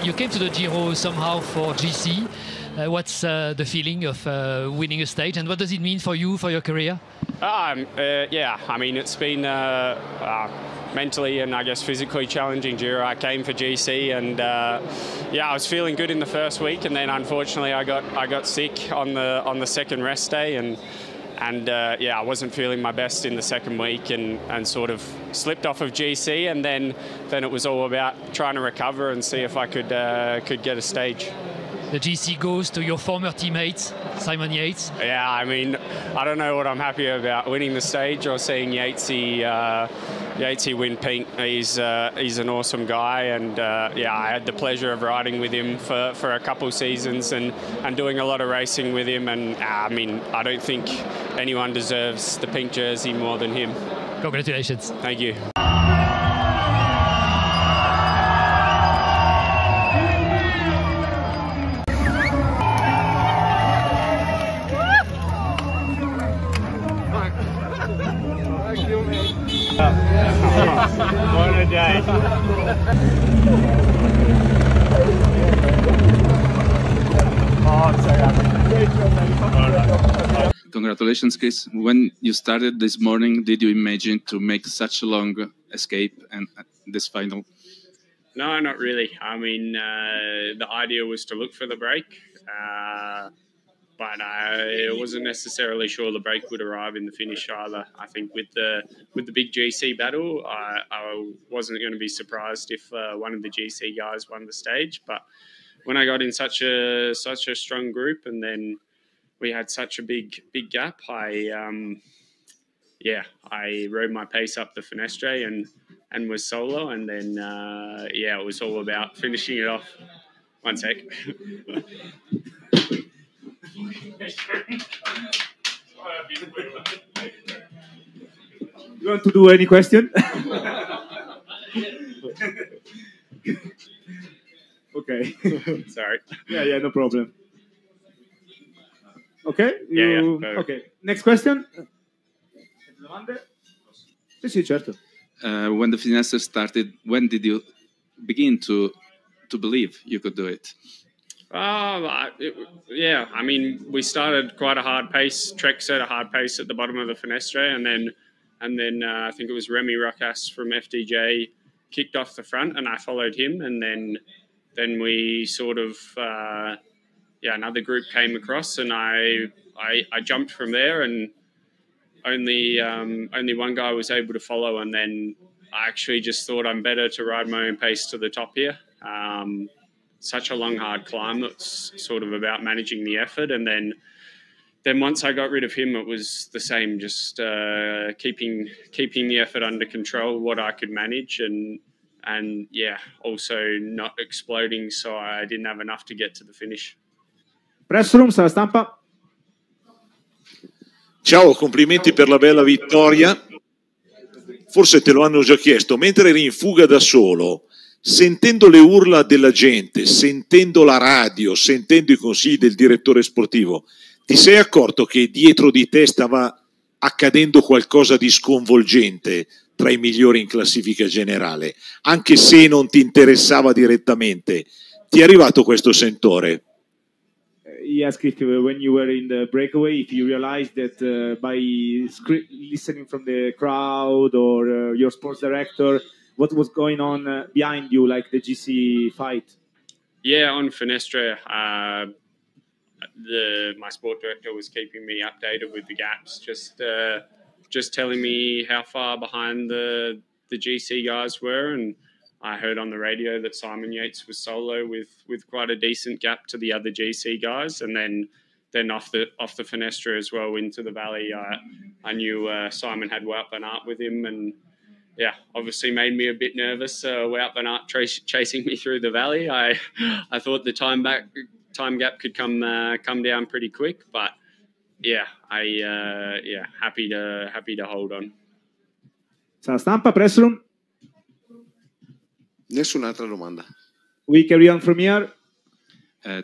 You came to the Giro somehow for GC. What's the feeling of winning a stage, and what does it mean for you, for your career? Yeah, I mean, it's been mentally and I guess physically challenging Giro. I came for GC, and yeah, I was feeling good in the first week, and then unfortunately I got sick on the second rest day, and yeah, I wasn't feeling my best in the second week, and sort of slipped off of GC, and then it was all about trying to recover and see if I could get a stage. The GC goes to your former teammate, Simon Yates. Yeah, I mean, I don't know what I'm happier about, winning the stage or seeing Yatesy win pink. He's an awesome guy, and yeah, I had the pleasure of riding with him for a couple seasons and doing a lot of racing with him, and I mean, I don't think anyone deserves the pink jersey more than him. Congratulations. Thank you. What a day. Congratulations, Chris. When you started this morning, did you imagine to make such a long escape and this final? No, not really. I mean, the idea was to look for the break, but I wasn't necessarily sure the break would arrive in the finish either. I think with the big GC battle, I wasn't going to be surprised if one of the GC guys won the stage. But when I got in such a strong group, and then we had such a big gap, I rode my pace up the Finestre and was solo, and then yeah, it was all about finishing it off. One sec. You want to do any question? Okay. Sorry. Yeah, no problem. Okay? Yeah. Okay. Next question? Sì, certo. When the Finestre started, when did you begin to believe you could do it? Yeah, I mean, we started quite a hard pace. Trek set a hard pace at the bottom of the Finestre, and then I think it was Remy Rocas from FDJ kicked off the front, and I followed him, and then we sort of another group came across, and I jumped from there, and only one guy was able to follow, and then I actually just thought I'm better to ride my own pace to the top here. Such a long, hard climb. That's sort of about managing the effort, and then once I got rid of him, it was the same, just keeping the effort under control, what I could manage, and yeah, also not exploding, so I didn't have enough to get to the finish. Press room, sala stampa. Ciao, complimenti per la bella vittoria. Forse te lo hanno già chiesto, mentre eri in fuga da solo, sentendo le urla della gente, sentendo la radio, sentendo i consigli del direttore sportivo, ti sei accorto che dietro di te stava accadendo qualcosa di sconvolgente tra i migliori in classifica generale, anche se non ti interessava direttamente? Ti è arrivato questo sentore? He asked if when you were in the breakaway, if you realized that by listening from the crowd or your sports director, what was going on behind you, like the GC fight? Yeah, on Finestre, my sport director was keeping me updated with the gaps, just telling me how far behind the GC guys were, and I heard on the radio that Simon Yates was solo with quite a decent gap to the other GC guys, and then off the Finestre as well into the valley, I knew Simon had Wout van Aert with him, and yeah, obviously made me a bit nervous. Wout van Aert chasing me through the valley. I thought the time gap could come down pretty quick, but yeah, happy to hold on. Sala stampa, press room. Nessun'altra domanda. We carry on from here.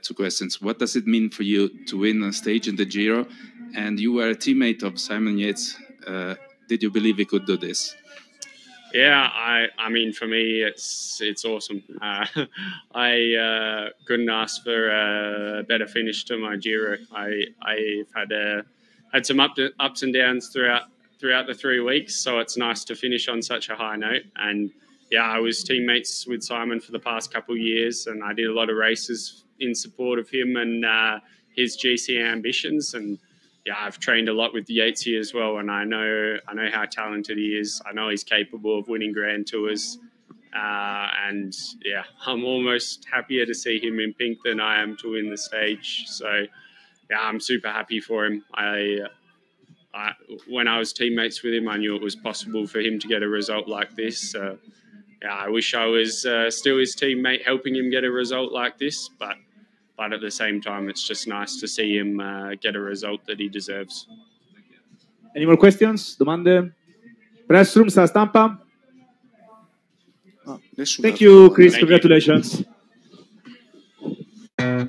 Two questions. What does it mean for you to win a stage in the Giro? And you were a teammate of Simon Yates. Did you believe he could do this? Yeah, I mean, for me, it's awesome. I couldn't ask for a better finish to my Giro. I've had some ups and downs throughout the 3 weeks, so it's nice to finish on such a high note. And yeah, I was teammates with Simon for the past couple of years, and I did a lot of races in support of him and his GC ambitions. And yeah, I've trained a lot with Yates here as well, and I know how talented he is. I know he's capable of winning Grand Tours, and yeah, I'm almost happier to see him in pink than I am to win the stage. So yeah, I'm super happy for him. When I was teammates with him, I knew it was possible for him to get a result like this. Yeah, I wish I was still his teammate helping him get a result like this, but at the same time, it's just nice to see him get a result that he deserves. Any more questions? Domande? Press room, sala stampa? No. Thank you, Chris. Thank Congratulations. You.